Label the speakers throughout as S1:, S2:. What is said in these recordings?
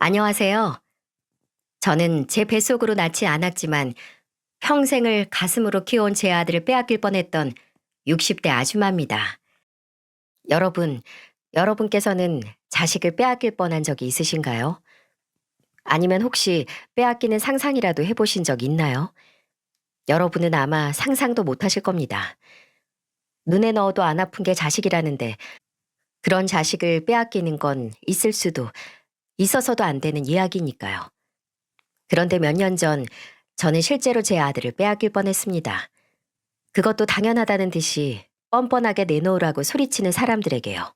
S1: 안녕하세요. 저는 제 뱃속으로 낳지 않았지만 평생을 가슴으로 키워온 제 아들을 빼앗길 뻔했던 60대 아줌마입니다. 여러분, 여러분께서는 자식을 빼앗길 뻔한 적이 있으신가요? 아니면 혹시 빼앗기는 상상이라도 해보신 적 있나요? 여러분은 아마 상상도 못 하실 겁니다. 눈에 넣어도 안 아픈 게 자식이라는데 그런 자식을 빼앗기는 건 있을 수도 있어서도 안 되는 이야기니까요. 그런데 몇 년 전 저는 실제로 제 아들을 빼앗길 뻔했습니다. 그것도 당연하다는 듯이 뻔뻔하게 내놓으라고 소리치는 사람들에게요.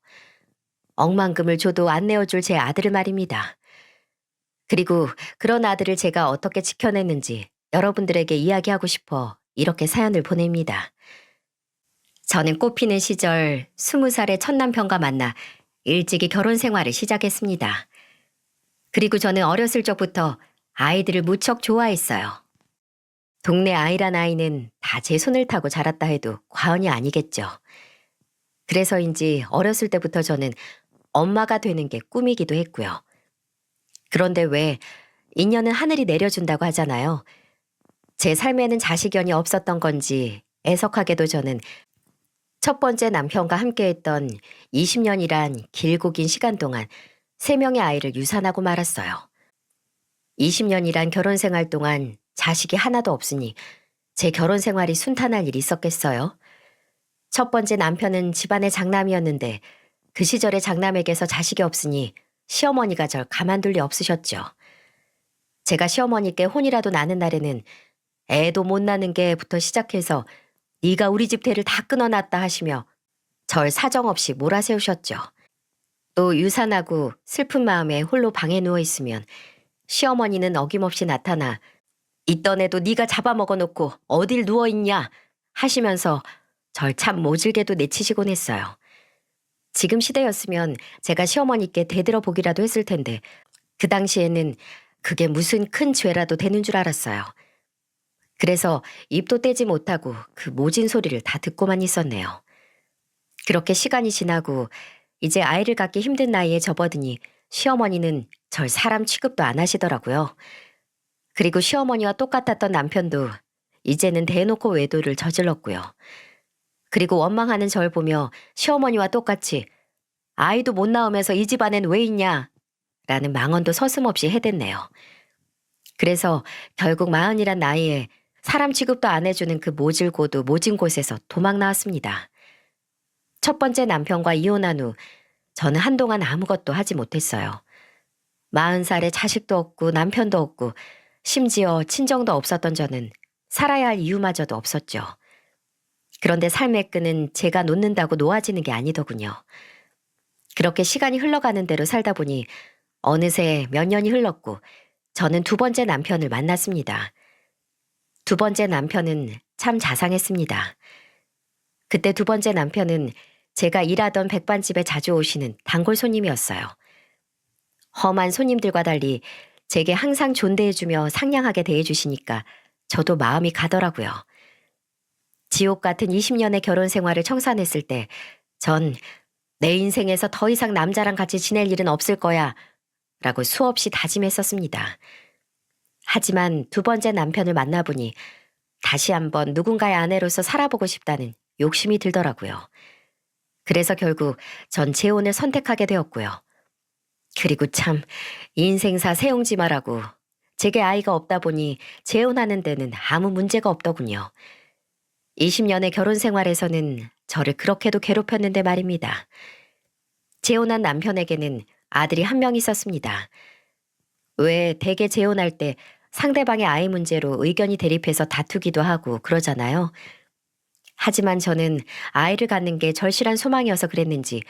S1: 억만금을 줘도 안 내어줄 제 아들을 말입니다. 그리고 그런 아들을 제가 어떻게 지켜냈는지 여러분들에게 이야기하고 싶어 이렇게 사연을 보냅니다. 저는 꽃피는 시절 20살의 첫 남편과 만나 일찍이 결혼 생활을 시작했습니다. 그리고 저는 어렸을 적부터 아이들을 무척 좋아했어요. 동네 아이란 아이는 다 제 손을 타고 자랐다 해도 과언이 아니겠죠. 그래서인지 어렸을 때부터 저는 엄마가 되는 게 꿈이기도 했고요. 그런데 왜 인연은 하늘이 내려준다고 하잖아요. 제 삶에는 자식연이 없었던 건지 애석하게도 저는 첫 번째 남편과 함께했던 20년이란 길고 긴 시간 동안 3명의 아이를 유산하고 말았어요. 20년이란 결혼 생활 동안 자식이 하나도 없으니 제 결혼 생활이 순탄할 일이 있었겠어요? 첫 번째 남편은 집안의 장남이었는데 그 시절에 장남에게서 자식이 없으니 시어머니가 절 가만둘 리 없으셨죠. 제가 시어머니께 혼이라도 나는 날에는 애도 못 낳는 게부터 시작해서 네가 우리 집 대를 다 끊어놨다 하시며 절 사정없이 몰아세우셨죠. 또 유산하고 슬픈 마음에 홀로 방에 누워있으면 시어머니는 어김없이 나타나 있던 애도 네가 잡아먹어놓고 어딜 누워있냐 하시면서 절 참 모질게도 내치시곤 했어요. 지금 시대였으면 제가 시어머니께 대들어보기라도 했을 텐데 그 당시에는 그게 무슨 큰 죄라도 되는 줄 알았어요. 그래서 입도 떼지 못하고 그 모진 소리를 다 듣고만 있었네요. 그렇게 시간이 지나고 이제 아이를 갖기 힘든 나이에 접어드니 시어머니는 절 사람 취급도 안 하시더라고요. 그리고 시어머니와 똑같았던 남편도 이제는 대놓고 외도를 저질렀고요. 그리고 원망하는 절 보며 시어머니와 똑같이 아이도 못 낳으면서 이 집안엔 왜 있냐 라는 망언도 서슴없이 해댔네요. 그래서 결국 40이란 나이에 사람 취급도 안 해주는 그 모질고도 모진 곳에서 도망 나왔습니다. 첫 번째 남편과 이혼한 후 저는 한동안 아무것도 하지 못했어요. 40살에 자식도 없고 남편도 없고 심지어 친정도 없었던 저는 살아야 할 이유마저도 없었죠. 그런데 삶의 끈은 제가 놓는다고 놓아지는 게 아니더군요. 그렇게 시간이 흘러가는 대로 살다 보니 어느새 몇 년이 흘렀고 저는 두 번째 남편을 만났습니다. 두 번째 남편은 참 자상했습니다. 그때 두 번째 남편은 제가 일하던 백반집에 자주 오시는 단골 손님이었어요. 험한 손님들과 달리 제게 항상 존대해주며 상냥하게 대해주시니까 저도 마음이 가더라고요. 지옥 같은 20년의 결혼 생활을 청산했을 때 전 내 인생에서 더 이상 남자랑 같이 지낼 일은 없을 거야 라고 수없이 다짐했었습니다. 하지만 두 번째 남편을 만나보니 다시 한번 누군가의 아내로서 살아보고 싶다는 욕심이 들더라고요. 그래서 결국 전 재혼을 선택하게 되었고요. 그리고 참 인생사 세옹지마라고 제게 아이가 없다 보니 재혼하는 데는 아무 문제가 없더군요. 20년의 결혼 생활에서는 저를 그렇게도 괴롭혔는데 말입니다. 재혼한 남편에게는 아들이 한 명 있었습니다. 왜 대개 재혼할 때 상대방의 아이 문제로 의견이 대립해서 다투기도 하고 그러잖아요. 하지만 저는 아이를 갖는 게 절실한 소망이어서 그랬는지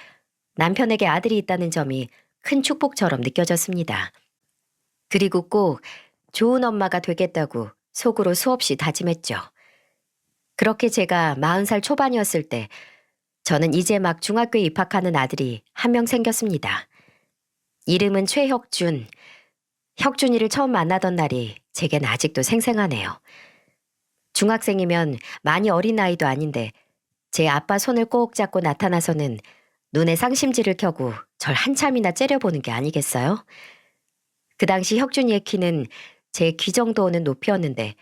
S1: 남편에게 아들이 있다는 점이 큰 축복처럼 느껴졌습니다. 그리고 꼭 좋은 엄마가 되겠다고 속으로 수없이 다짐했죠. 그렇게 제가 40살 초반이었을 때 저는 이제 막 중학교에 입학하는 아들이 한 명 생겼습니다. 이름은 최혁준. 혁준이를 처음 만나던 날이 제겐 아직도 생생하네요. 중학생이면 많이 어린 나이도 아닌데 제 아빠 손을 꼭 잡고 나타나서는 눈에 쌍심지를 켜고 절 한참이나 째려보는 게 아니겠어요? 그 당시 혁준이의 키는 제 귀 정도 오는 높이였는데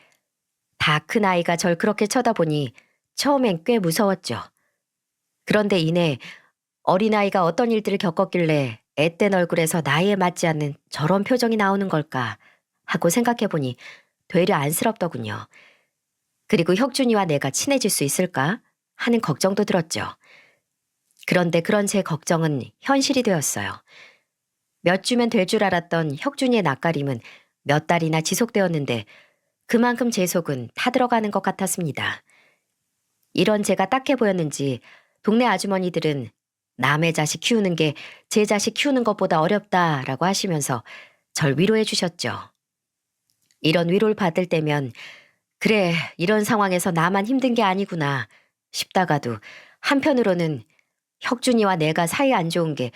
S1: 다 큰 아이가 절 그렇게 쳐다보니 처음엔 꽤 무서웠죠. 그런데 이내 어린아이가 어떤 일들을 겪었길래 앳된 얼굴에서 나이에 맞지 않는 저런 표정이 나오는 걸까 하고 생각해보니 되려 안쓰럽더군요. 그리고 혁준이와 내가 친해질 수 있을까 하는 걱정도 들었죠. 그런데 그런 제 걱정은 현실이 되었어요. 몇 주면 될 줄 알았던 혁준이의 낯가림은 몇 달이나 지속되었는데 그만큼 제 속은 타들어가는 것 같았습니다. 이런 제가 딱해 보였는지 동네 아주머니들은 남의 자식 키우는 게 제 자식 키우는 것보다 어렵다라고 하시면서 절 위로해 주셨죠. 이런 위로를 받을 때면 그래, 이런 상황에서 나만 힘든 게 아니구나 싶다가도 한편으로는 혁준이와 내가 사이 안 좋은 게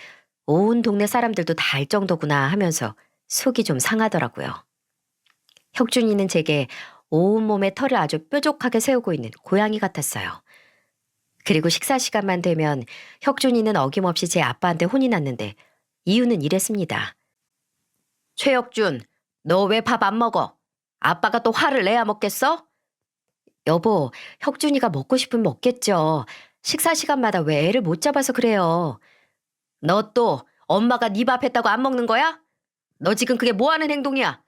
S1: 온 동네 사람들도 다 알 정도구나 하면서 속이 좀 상하더라고요. 혁준이는 제게 온몸에 털을 아주 뾰족하게 세우고 있는 고양이 같았어요. 그리고 식사 시간만 되면 혁준이는 어김없이 제 아빠한테 혼이 났는데 이유는 이랬습니다. 최혁준, 너 왜 밥 안 먹어? 아빠가 또 화를 내야 먹겠어? 여보, 혁준이가 먹고 싶으면 먹겠죠. 식사 시간마다 왜 애를 못 잡아서 그래요. 너 또 엄마가 네 밥 했다고 안 먹는 거야? 너 지금 그게 뭐 하는 행동이야?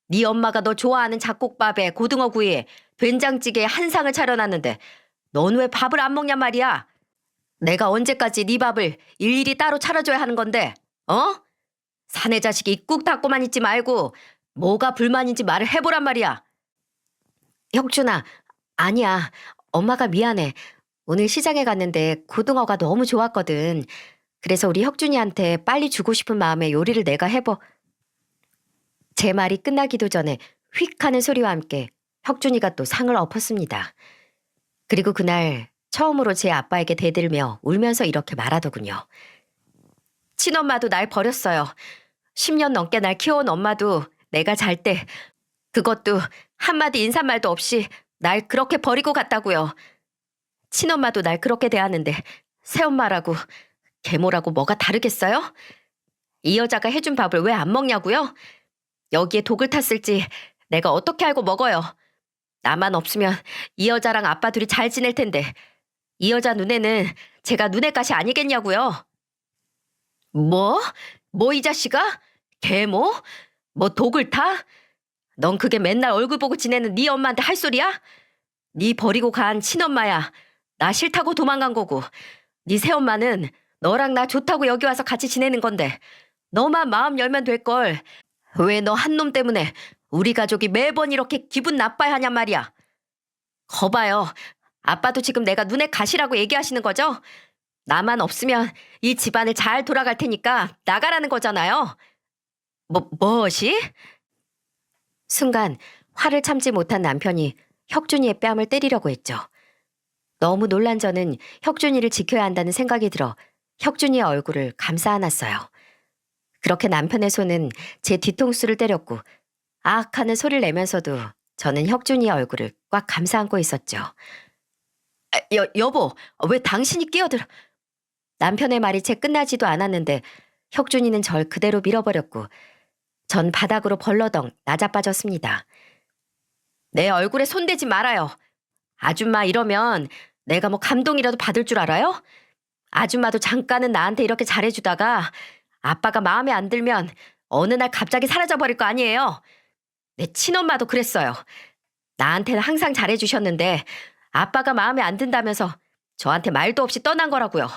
S1: 네 엄마가 너 좋아하는 잡곡밥에 고등어구이에 된장찌개에 한 상을 차려놨는데 넌 왜 밥을 안 먹냔 말이야? 내가 언제까지 네 밥을 일일이 따로 차려줘야 하는 건데, 어? 사내 자식이 꾹 닫고만 있지 말고 뭐가 불만인지 말을 해보란 말이야. 혁준아, 아니야. 엄마가 미안해. 오늘 시장에 갔는데 고등어가 너무 좋았거든. 그래서 우리 혁준이한테 빨리 주고 싶은 마음에 요리를 내가 제 말이 끝나기도 전에 휙 하는 소리와 함께 혁준이가 또 상을 엎었습니다. 그리고 그날 처음으로 제 아빠에게 대들며 울면서 이렇게 말하더군요. 친엄마도 날 버렸어요. 10년 넘게 날 키워온 엄마도 내가 잘 때 그것도 한마디 인사말도 없이 날 그렇게 버리고 갔다고요. 친엄마도 날 그렇게 대하는데 새엄마라고 계모라고 뭐가 다르겠어요? 이 여자가 해준 밥을 왜 안 먹냐고요? 여기에 독을 탔을지 내가 어떻게 알고 먹어요. 나만 없으면 이 여자랑 아빠 둘이 잘 지낼 텐데 이 여자 눈에는 제가 눈의 가시 아니겠냐고요. 뭐? 뭐 이 자식아? 계모? 뭐 독을 타? 넌 그게 맨날 얼굴 보고 지내는 네 엄마한테 할 소리야? 네 버리고 간 친엄마야. 나 싫다고 도망간 거고 네 새엄마는 너랑 나 좋다고 여기 와서 같이 지내는 건데 너만 마음 열면 될걸. 왜 너 한 놈 때문에 우리 가족이 매번 이렇게 기분 나빠야 하냔 말이야. 거봐요. 아빠도 지금 내가 눈에 가시라고 얘기하시는 거죠? 나만 없으면 이 집안을 잘 돌아갈 테니까 나가라는 거잖아요. 뭐시? 순간 화를 참지 못한 남편이 혁준이의 뺨을 때리려고 했죠. 너무 놀란 저는 혁준이를 지켜야 한다는 생각이 들어 혁준이의 얼굴을 감싸 안았어요. 그렇게 남편의 손은 제 뒤통수를 때렸고 아악 하는 소리를 내면서도 저는 혁준이의 얼굴을 꽉 감싸 안고 있었죠. 여보, 왜 당신이 끼어들어? 남편의 말이 채 끝나지도 않았는데 혁준이는 절 그대로 밀어버렸고 전 바닥으로 벌러덩 나자빠졌습니다. 내 얼굴에 손대지 말아요. 아줌마 이러면 내가 뭐 감동이라도 받을 줄 알아요? 아줌마도 잠깐은 나한테 이렇게 잘해주다가 아빠가 마음에 안 들면 어느 날 갑자기 사라져버릴 거 아니에요. 내 친엄마도 그랬어요. 나한테는 항상 잘해주셨는데 아빠가 마음에 안 든다면서 저한테 말도 없이 떠난 거라고요.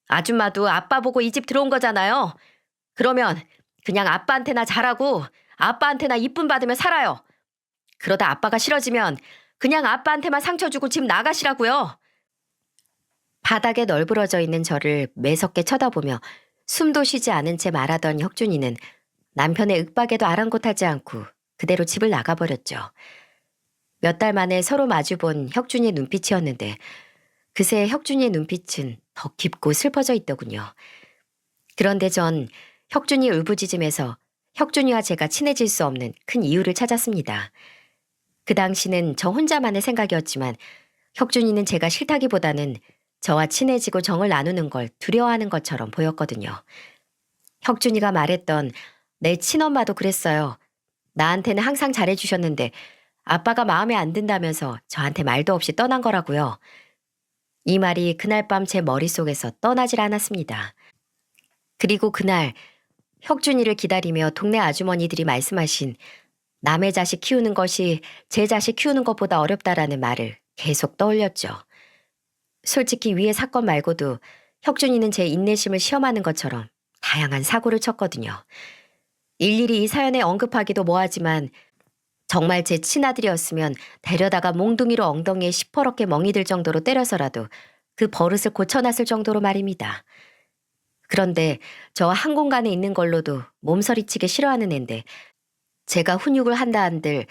S1: 아줌마도 아빠 보고 이 집 들어온 거잖아요. 그러면 그냥 아빠한테나 잘하고 아빠한테나 이쁨 받으며 살아요. 그러다 아빠가 싫어지면 그냥 아빠한테만 상처 주고 집 나가시라고요. 바닥에 널브러져 있는 저를 매섭게 쳐다보며 숨도 쉬지 않은 채 말하던 혁준이는 남편의 윽박에도 아랑곳하지 않고 그대로 집을 나가버렸죠. 몇 달 만에 서로 마주본 혁준이의 눈빛이었는데 그새 혁준이의 눈빛은 더 깊고 슬퍼져 있더군요. 그런데 전 혁준이 울부짖음에서 혁준이와 제가 친해질 수 없는 큰 이유를 찾았습니다. 그 당시는 저 혼자만의 생각이었지만 혁준이는 제가 싫다기보다는 저와 친해지고 정을 나누는 걸 두려워하는 것처럼 보였거든요. 혁준이가 말했던 내 친엄마도 그랬어요. 나한테는 항상 잘해주셨는데 아빠가 마음에 안 든다면서 저한테 말도 없이 떠난 거라고요. 이 말이 그날 밤 제 머릿속에서 떠나질 않았습니다. 그리고 그날 혁준이를 기다리며 동네 아주머니들이 말씀하신 남의 자식 키우는 것이 제 자식 키우는 것보다 어렵다라는 말을 계속 떠올렸죠. 솔직히 위의 사건 말고도 혁준이는 제 인내심을 시험하는 것처럼 다양한 사고를 쳤거든요. 일일이 이 사연에 언급하기도 뭐하지만 정말 제 친아들이었으면 데려다가 몽둥이로 엉덩이에 시퍼렇게 멍이 들 정도로 때려서라도 그 버릇을 고쳐놨을 정도로 말입니다. 그런데 저 한 공간에 있는 걸로도 몸서리치게 싫어하는 앤데 제가 훈육을 한다 한들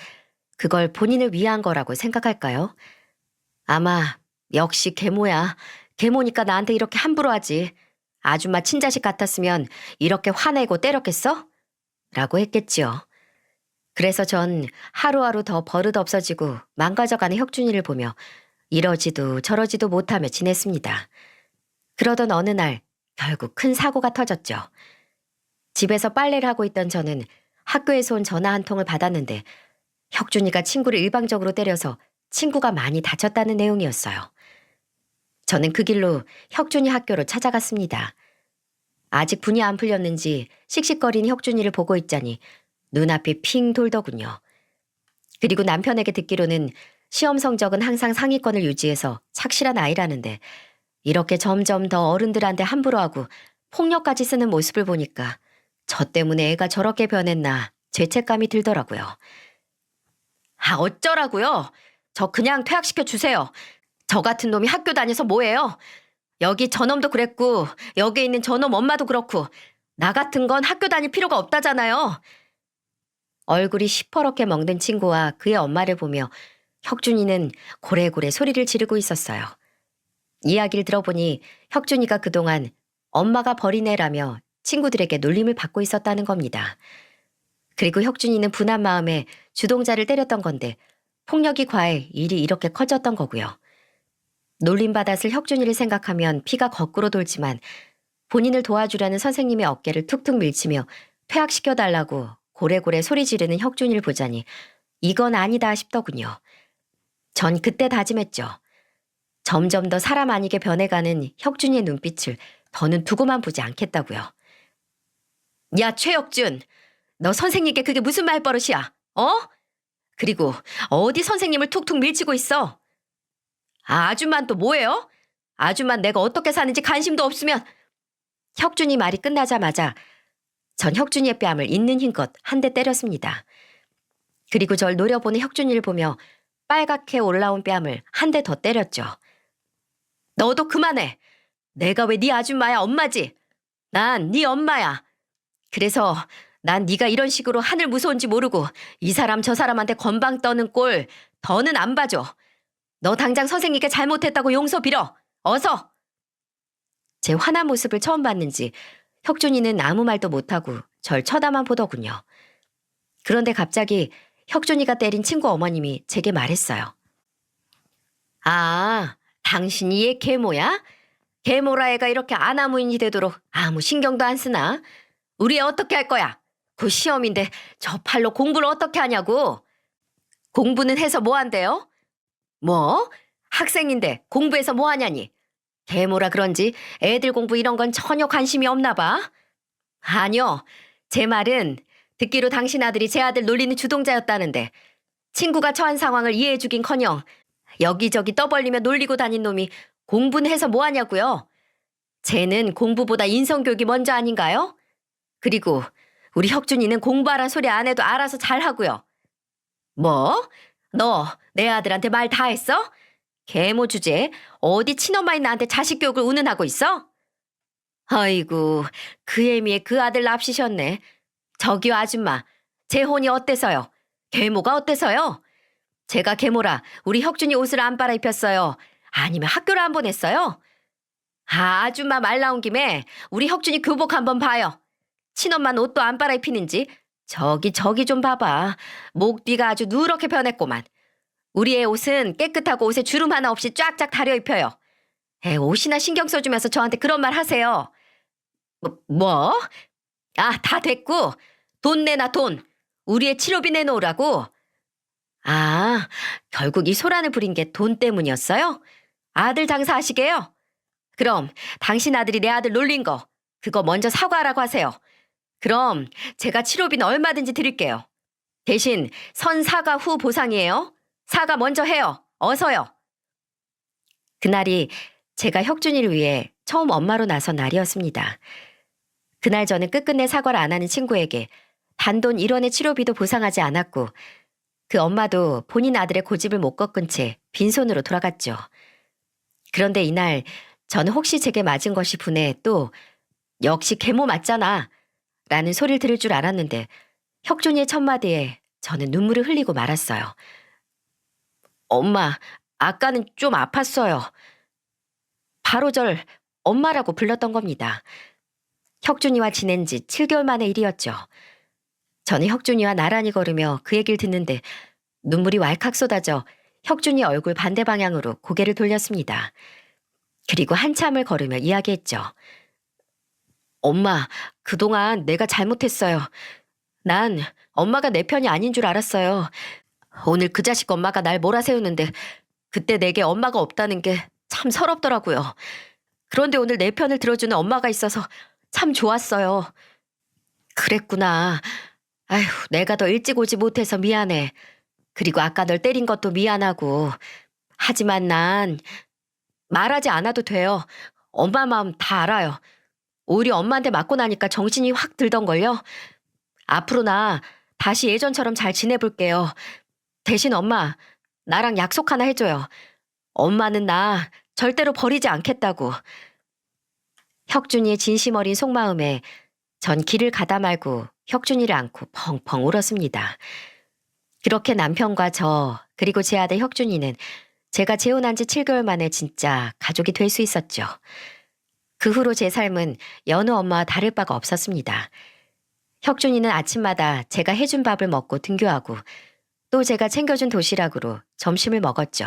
S1: 그걸 본인을 위한 거라고 생각할까요? 아마 역시 계모야. 계모니까 나한테 이렇게 함부로 하지. 아줌마 친자식 같았으면 이렇게 화내고 때렸겠어? 라고 했겠지요. 그래서 전 하루하루 더 버릇 없어지고 망가져가는 혁준이를 보며 이러지도 저러지도 못하며 지냈습니다. 그러던 어느 날 결국 큰 사고가 터졌죠. 집에서 빨래를 하고 있던 저는 학교에서 온 전화 한 통을 받았는데 혁준이가 친구를 일방적으로 때려서 친구가 많이 다쳤다는 내용이었어요. 저는 그 길로 혁준이 학교로 찾아갔습니다. 아직 분이 안 풀렸는지 씩씩거리는 혁준이를 보고 있자니 눈앞이 핑 돌더군요. 그리고 남편에게 듣기로는 시험 성적은 항상 상위권을 유지해서 착실한 아이라는데 이렇게 점점 더 어른들한테 함부로 하고 폭력까지 쓰는 모습을 보니까 저 때문에 애가 저렇게 변했나 죄책감이 들더라고요. 아, 어쩌라고요? 저 그냥 퇴학시켜 주세요. 저 같은 놈이 학교 다녀서 뭐해요? 여기 저놈도 그랬고 여기 있는 저놈 엄마도 그렇고 나 같은 건 학교 다닐 필요가 없다잖아요. 얼굴이 시퍼렇게 멍든 친구와 그의 엄마를 보며 혁준이는 고래고래 소리를 지르고 있었어요. 이야기를 들어보니 혁준이가 그동안 엄마가 버린 애라며 친구들에게 놀림을 받고 있었다는 겁니다. 그리고 혁준이는 분한 마음에 주동자를 때렸던 건데 폭력이 과해 일이 이렇게 커졌던 거고요. 놀림받았을 혁준이를 생각하면 피가 거꾸로 돌지만 본인을 도와주려는 선생님의 어깨를 툭툭 밀치며 퇴학시켜달라고 고래고래 소리 지르는 혁준이를 보자니 이건 아니다 싶더군요. 전 그때 다짐했죠. 점점 더 사람 아니게 변해가는 혁준이의 눈빛을 더는 두고만 보지 않겠다고요. 야, 최혁준! 너 선생님께 그게 무슨 말버릇이야? 어? 그리고 어디 선생님을 툭툭 밀치고 있어? 아, 아줌만 또 뭐예요? 아줌만 내가 어떻게 사는지 관심도 없으면. 혁준이 말이 끝나자마자 전 혁준이의 뺨을 있는 힘껏 한 대 때렸습니다. 그리고 절 노려보는 혁준이를 보며 빨갛게 올라온 뺨을 한 대 더 때렸죠. 너도 그만해. 내가 왜 네 아줌마야, 엄마지? 난 네 엄마야. 그래서 난 네가 이런 식으로 하늘 무서운지 모르고 이 사람 저 사람한테 건방 떠는 꼴 더는 안 봐줘. 너 당장 선생님께 잘못했다고 용서 빌어. 어서. 제 화난 모습을 처음 봤는지 혁준이는 아무 말도 못하고 절 쳐다만 보더군요. 그런데 갑자기 혁준이가 때린 친구 어머님이 제게 말했어요. 아, 당신이 얘 계모야? 계모라 애가 이렇게 아나무인이 되도록 아무 신경도 안 쓰나? 우리 애 어떻게 할 거야? 그 시험인데 저 팔로 공부를 어떻게 하냐고? 공부는 해서 뭐 한대요? 뭐? 학생인데 공부해서 뭐 하냐니? 계모라 그런지 애들 공부 이런 건 전혀 관심이 없나 봐. 아니요. 제 말은 듣기로 당신 아들이 제 아들 놀리는 주동자였다는데 친구가 처한 상황을 이해해주긴커녕 여기저기 떠벌리며 놀리고 다닌 놈이 공부는 해서 뭐 하냐고요? 쟤는 공부보다 인성교육이 먼저 아닌가요? 그리고 우리 혁준이는 공부하란 소리 안 해도 알아서 잘하고요. 뭐? 너 내 아들한테 말 다 했어? 계모 주제 어디 친엄마인 나한테 자식 교육을 운운하고 있어? 아이고, 그 애미에 그 아들 납시셨네. 저기요 아줌마, 제 혼이 어때서요? 계모가 어때서요? 제가 계모라 우리 혁준이 옷을 안 빨아입혔어요. 아니면 학교를 안 보냈어요? 아, 아줌마 말 나온 김에 우리 혁준이 교복 한번 봐요. 친엄마는 옷도 안 빨아입히는지 저기 좀 봐봐. 목 뒤가 아주 누렇게 변했구만. 우리 애 옷은 깨끗하고 옷에 주름 하나 없이 쫙쫙 다려 입혀요. 애 옷이나 신경 써주면서 저한테 그런 말 하세요. 뭐? 아, 다 됐고 돈 내놔, 돈. 우리의 치료비 내놓으라고. 아, 결국 이 소란을 부린 게 돈 때문이었어요? 아들 장사하시게요? 그럼 당신 아들이 내 아들 놀린 거, 그거 먼저 사과하라고 하세요. 그럼 제가 치료비는 얼마든지 드릴게요. 대신 선 사과 후 보상이에요. 사과 먼저 해요. 어서요. 그날이 제가 혁준이를 위해 처음 엄마로 나선 날이었습니다. 그날 저는 끝끝내 사과를 안 하는 친구에게 단돈 1원의 치료비도 보상하지 않았고 그 엄마도 본인 아들의 고집을 못 꺾은 채 빈손으로 돌아갔죠. 그런데 이날 저는 혹시 제게 맞은 것이 분해 또 역시 계모 맞잖아 라는 소리를 들을 줄 알았는데 혁준이의 첫마디에 저는 눈물을 흘리고 말았어요. 엄마, 아까는 좀 아팠어요. 바로 절 엄마라고 불렀던 겁니다. 혁준이와 지낸 지 7개월 만의 일이었죠. 저는 혁준이와 나란히 걸으며 그 얘기를 듣는데 눈물이 왈칵 쏟아져 혁준이 얼굴 반대 방향으로 고개를 돌렸습니다. 그리고 한참을 걸으며 이야기했죠. 엄마, 그동안 내가 잘못했어요. 난 엄마가 내 편이 아닌 줄 알았어요. 오늘 그 자식 엄마가 날 몰아세우는데 그때 내게 엄마가 없다는 게 참 서럽더라고요. 그런데 오늘 내 편을 들어주는 엄마가 있어서 참 좋았어요. 그랬구나. 아휴, 내가 더 일찍 오지 못해서 미안해. 그리고 아까 널 때린 것도 미안하고. 하지만 난 말하지 않아도 돼요. 엄마 마음 다 알아요. 오히려 엄마한테 맞고 나니까 정신이 확 들던걸요. 앞으로 나 다시 예전처럼 잘 지내볼게요. 대신 엄마, 나랑 약속 하나 해줘요. 엄마는 나 절대로 버리지 않겠다고. 혁준이의 진심 어린 속마음에 전 길을 가다 말고 혁준이를 안고 펑펑 울었습니다. 그렇게 남편과 저 그리고 제 아들 혁준이는 제가 재혼한 지 7개월 만에 진짜 가족이 될 수 있었죠. 그 후로 제 삶은 여느 엄마와 다를 바가 없었습니다. 혁준이는 아침마다 제가 해준 밥을 먹고 등교하고 또 제가 챙겨준 도시락으로 점심을 먹었죠.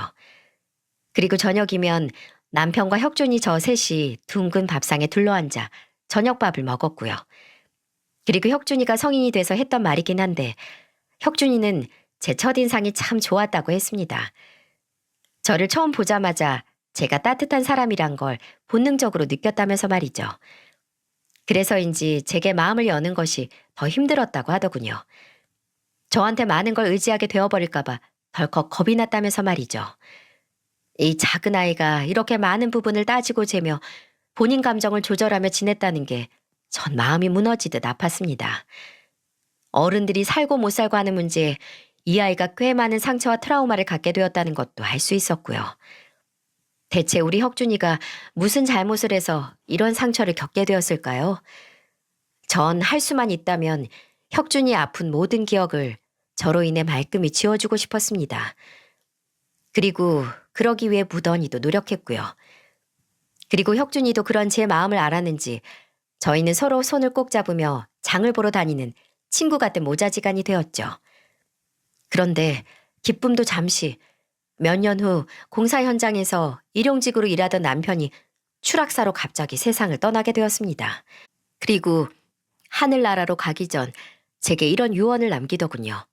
S1: 그리고 저녁이면 남편과 혁준이 저 셋이 둥근 밥상에 둘러앉아 저녁밥을 먹었고요. 그리고 혁준이가 성인이 돼서 했던 말이긴 한데 혁준이는 제 첫인상이 참 좋았다고 했습니다. 저를 처음 보자마자 제가 따뜻한 사람이란 걸 본능적으로 느꼈다면서 말이죠. 그래서인지 제게 마음을 여는 것이 더 힘들었다고 하더군요. 저한테 많은 걸 의지하게 되어버릴까봐 덜컥 겁이 났다면서 말이죠. 이 작은 아이가 이렇게 많은 부분을 따지고 재며 본인 감정을 조절하며 지냈다는 게 전 마음이 무너지듯 아팠습니다. 어른들이 살고 못 살고 하는 문제에 이 아이가 꽤 많은 상처와 트라우마를 갖게 되었다는 것도 알 수 있었고요. 대체 우리 혁준이가 무슨 잘못을 해서 이런 상처를 겪게 되었을까요? 전 할 수만 있다면 혁준이의 아픈 모든 기억을 저로 인해 말끔히 지워주고 싶었습니다. 그리고 그러기 위해 무던히도 노력했고요. 그리고 혁준이도 그런 제 마음을 알았는지 저희는 서로 손을 꼭 잡으며 장을 보러 다니는 친구 같은 모자지간이 되었죠. 그런데 기쁨도 잠시 몇 년 후 공사 현장에서 일용직으로 일하던 남편이 추락사로 갑자기 세상을 떠나게 되었습니다. 그리고 하늘나라로 가기 전 제게 이런 유언을 남기더군요.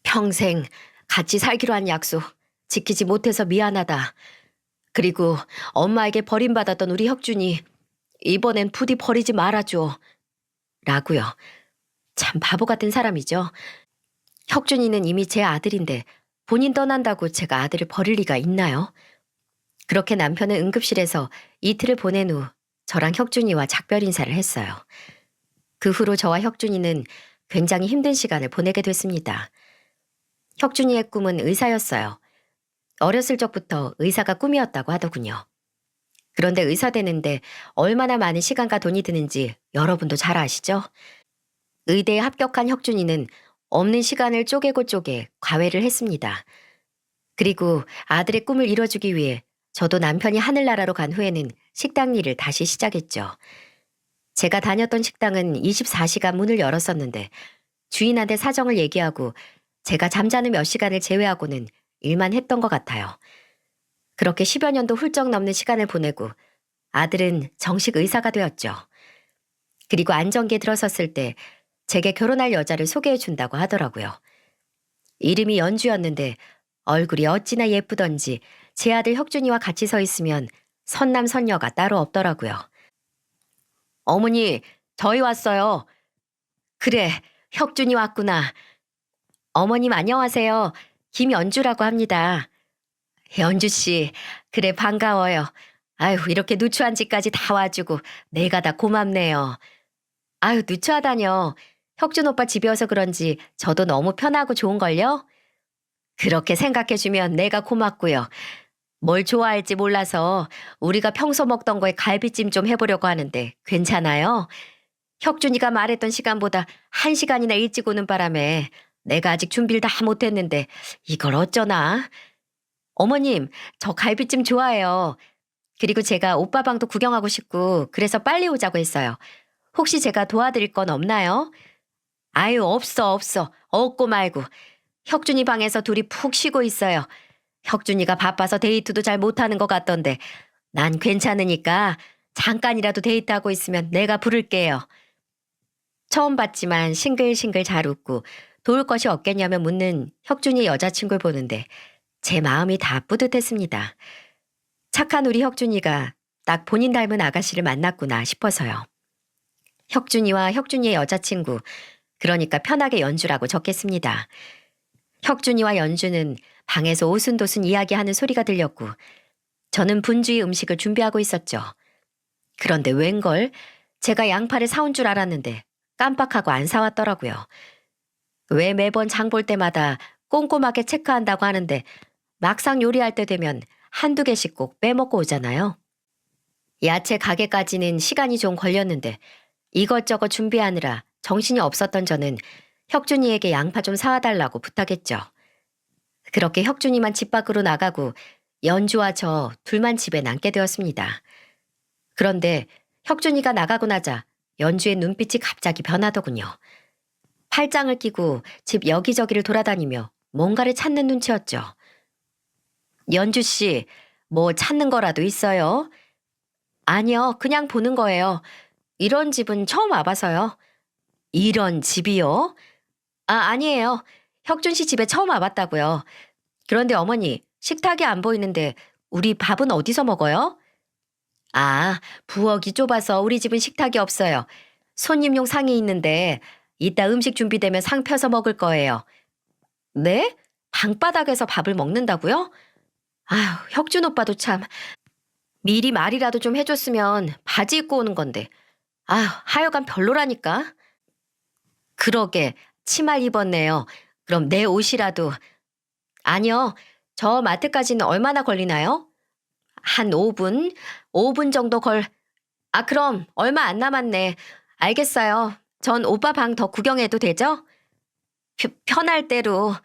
S1: 평생 같이 살기로 한 약속 지키지 못해서 미안하다. 그리고 엄마에게 버림받았던 우리 혁준이 이번엔 부디 버리지 말아줘. 라고요. 참 바보 같은 사람이죠. 혁준이는 이미 제 아들인데 본인 떠난다고 제가 아들을 버릴 리가 있나요? 그렇게 남편은 응급실에서 이틀을 보낸 후 저랑 혁준이와 작별 인사를 했어요. 그 후로 저와 혁준이는 굉장히 힘든 시간을 보내게 됐습니다. 혁준이의 꿈은 의사였어요. 어렸을 적부터 의사가 꿈이었다고 하더군요. 그런데 의사 되는데 얼마나 많은 시간과 돈이 드는지 여러분도 잘 아시죠? 의대에 합격한 혁준이는 없는 시간을 쪼개고 쪼개 과외를 했습니다. 그리고 아들의 꿈을 이뤄주기 위해 저도 남편이 하늘나라로 간 후에는 식당 일을 다시 시작했죠. 제가 다녔던 식당은 24시간 문을 열었었는데 주인한테 사정을 얘기하고 제가 잠자는 몇 시간을 제외하고는 일만 했던 것 같아요. 그렇게 10여 년도 훌쩍 넘는 시간을 보내고 아들은 정식 의사가 되었죠. 그리고 안정기에 들어섰을 때 제게 결혼할 여자를 소개해 준다고 하더라고요. 이름이 연주였는데 얼굴이 어찌나 예쁘던지 제 아들 혁준이와 같이 서 있으면 선남선녀가 따로 없더라고요. 어머니, 저희 왔어요. 그래, 혁준이 왔구나. 어머님 안녕하세요. 김연주라고 합니다. 연주 씨, 그래 반가워요. 아유, 이렇게 누추한 집까지 다 와주고 내가 다 고맙네요. 아유, 누추하다뇨. 혁준 오빠 집에 와서 그런지 저도 너무 편하고 좋은걸요? 그렇게 생각해주면 내가 고맙고요. 뭘 좋아할지 몰라서 우리가 평소 먹던 거에 갈비찜 좀 해보려고 하는데 괜찮아요? 혁준이가 말했던 시간보다 1시간이나 일찍 오는 바람에 내가 아직 준비를 다 못했는데 이걸 어쩌나? 어머님, 저 갈비찜 좋아해요. 그리고 제가 오빠 방도 구경하고 싶고 그래서 빨리 오자고 했어요. 혹시 제가 도와드릴 건 없나요? 아유, 없어, 없어. 없고 말고. 혁준이 방에서 둘이 푹 쉬고 있어요. 혁준이가 바빠서 데이트도 잘 못하는 것 같던데 난 괜찮으니까 잠깐이라도 데이트하고 있으면 내가 부를게요. 처음 봤지만 싱글싱글 잘 웃고 도울 것이 없겠냐며 묻는 혁준이 여자친구를 보는데 제 마음이 다 뿌듯했습니다. 착한 우리 혁준이가 딱 본인 닮은 아가씨를 만났구나 싶어서요. 혁준이와 혁준이의 여자친구, 그러니까 편하게 연주라고 적겠습니다. 혁준이와 연주는 방에서 오순도순 이야기하는 소리가 들렸고 저는 분주히 음식을 준비하고 있었죠. 그런데 웬걸 제가 양파를 사온 줄 알았는데 깜빡하고 안 사왔더라고요. 왜 매번 장볼 때마다 꼼꼼하게 체크한다고 하는데 막상 요리할 때 되면 한두 개씩 꼭 빼먹고 오잖아요. 야채 가게까지는 시간이 좀 걸렸는데 이것저것 준비하느라 정신이 없었던 저는 혁준이에게 양파 좀 사와달라고 부탁했죠. 그렇게 혁준이만 집 밖으로 나가고 연주와 저 둘만 집에 남게 되었습니다. 그런데 혁준이가 나가고 나자 연주의 눈빛이 갑자기 변하더군요. 팔짱을 끼고 집 여기저기를 돌아다니며 뭔가를 찾는 눈치였죠. 연주 씨, 뭐 찾는 거라도 있어요? 아니요, 그냥 보는 거예요. 이런 집은 처음 와봐서요. 이런 집이요? 아, 아니에요. 혁준 씨 집에 처음 와봤다고요. 그런데 어머니, 식탁이 안 보이는데 우리 밥은 어디서 먹어요? 아, 부엌이 좁아서 우리 집은 식탁이 없어요. 손님용 상이 있는데 이따 음식 준비되면 상 펴서 먹을 거예요. 네? 방바닥에서 밥을 먹는다고요? 아휴, 혁준 오빠도 참 미리 말이라도 좀 해줬으면 바지 입고 오는 건데. 아휴, 하여간 별로라니까. 그러게, 치마를 입었네요. 그럼 내 옷이라도. 아니요, 저 마트까지는 얼마나 걸리나요? 한 5분? 5분 정도 아, 그럼 얼마 안 남았네. 알겠어요. 전 오빠 방 더 구경해도 되죠? 편할 대로.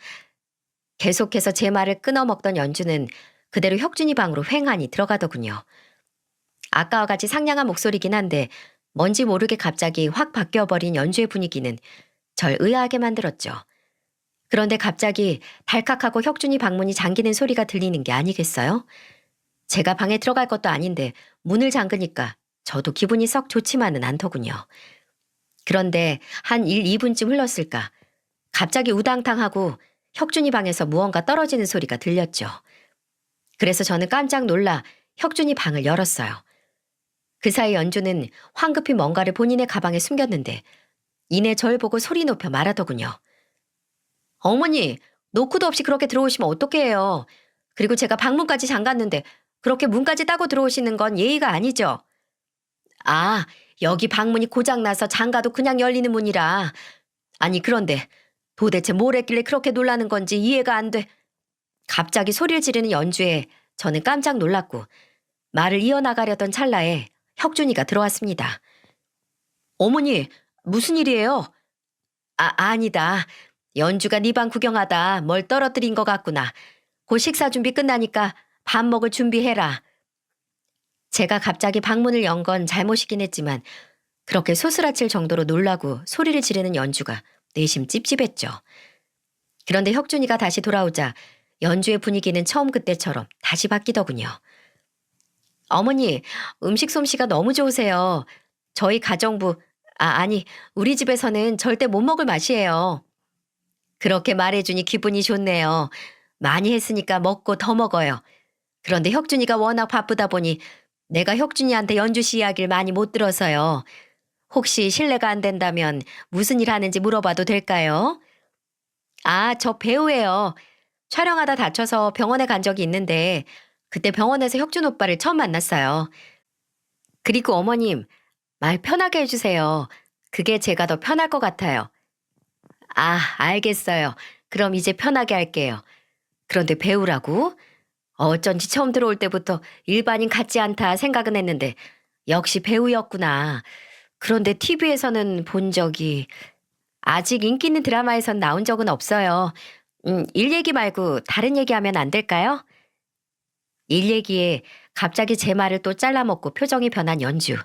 S1: 계속해서 제 말을 끊어먹던 연주는 그대로 혁준이 방으로 횡하니 들어가더군요. 아까와 같이 상냥한 목소리긴 한데 뭔지 모르게 갑자기 확 바뀌어버린 연주의 분위기는 절 의아하게 만들었죠. 그런데 갑자기 달칵하고 혁준이 방문이 잠기는 소리가 들리는 게 아니겠어요? 제가 방에 들어갈 것도 아닌데 문을 잠그니까 저도 기분이 썩 좋지만은 않더군요. 그런데 한 1, 2분쯤 흘렀을까 갑자기 우당탕하고 혁준이 방에서 무언가 떨어지는 소리가 들렸죠. 그래서 저는 깜짝 놀라 혁준이 방을 열었어요. 그 사이 연주는 황급히 뭔가를 본인의 가방에 숨겼는데 이내 절 보고 소리 높여 말하더군요. 어머니, 노크도 없이 그렇게 들어오시면 어떡해요. 그리고 제가 방문까지 잠갔는데 그렇게 문까지 따고 들어오시는 건 예의가 아니죠. 아, 여기 방문이 고장나서 잠가도 그냥 열리는 문이라. 아니 그런데 도대체 뭘 했길래 그렇게 놀라는 건지 이해가 안 돼. 갑자기 소리를 지르는 연주에 저는 깜짝 놀랐고 말을 이어나가려던 찰나에 혁준이가 들어왔습니다. 어머니, 무슨 일이에요? 아니다. 연주가 네 방 구경하다 뭘 떨어뜨린 것 같구나. 곧 식사 준비 끝나니까 밥 먹을 준비해라. 제가 갑자기 방문을 연 건 잘못이긴 했지만 그렇게 소스라칠 정도로 놀라고 소리를 지르는 연주가 내심 찝찝했죠. 그런데 혁준이가 다시 돌아오자 연주의 분위기는 처음 그때처럼 다시 바뀌더군요. 어머니, 음식 솜씨가 너무 좋으세요. 저희 가정부, 아니, 우리 집에서는 절대 못 먹을 맛이에요. 그렇게 말해주니 기분이 좋네요. 많이 했으니까 먹고 더 먹어요. 그런데 혁준이가 워낙 바쁘다 보니 내가 혁준이한테 연주 씨 이야기를 많이 못 들어서요. 혹시 실례가 안 된다면 무슨 일 하는지 물어봐도 될까요? 저 배우예요. 촬영하다 다쳐서 병원에 간 적이 있는데 그때 병원에서 혁준 오빠를 처음 만났어요. 그리고 어머님, 말 편하게 해주세요. 그게 제가 더 편할 것 같아요. 알겠어요. 그럼 이제 편하게 할게요. 그런데 배우라고? 어쩐지 처음 들어올 때부터 일반인 같지 않다 생각은 했는데 역시 배우였구나. 그런데 TV에서는 본 적이 아직 인기 있는 드라마에선 나온 적은 없어요. 일 얘기 말고 다른 얘기하면 안 될까요? 일 얘기에 갑자기 제 말을 또 잘라먹고 표정이 변한 연주.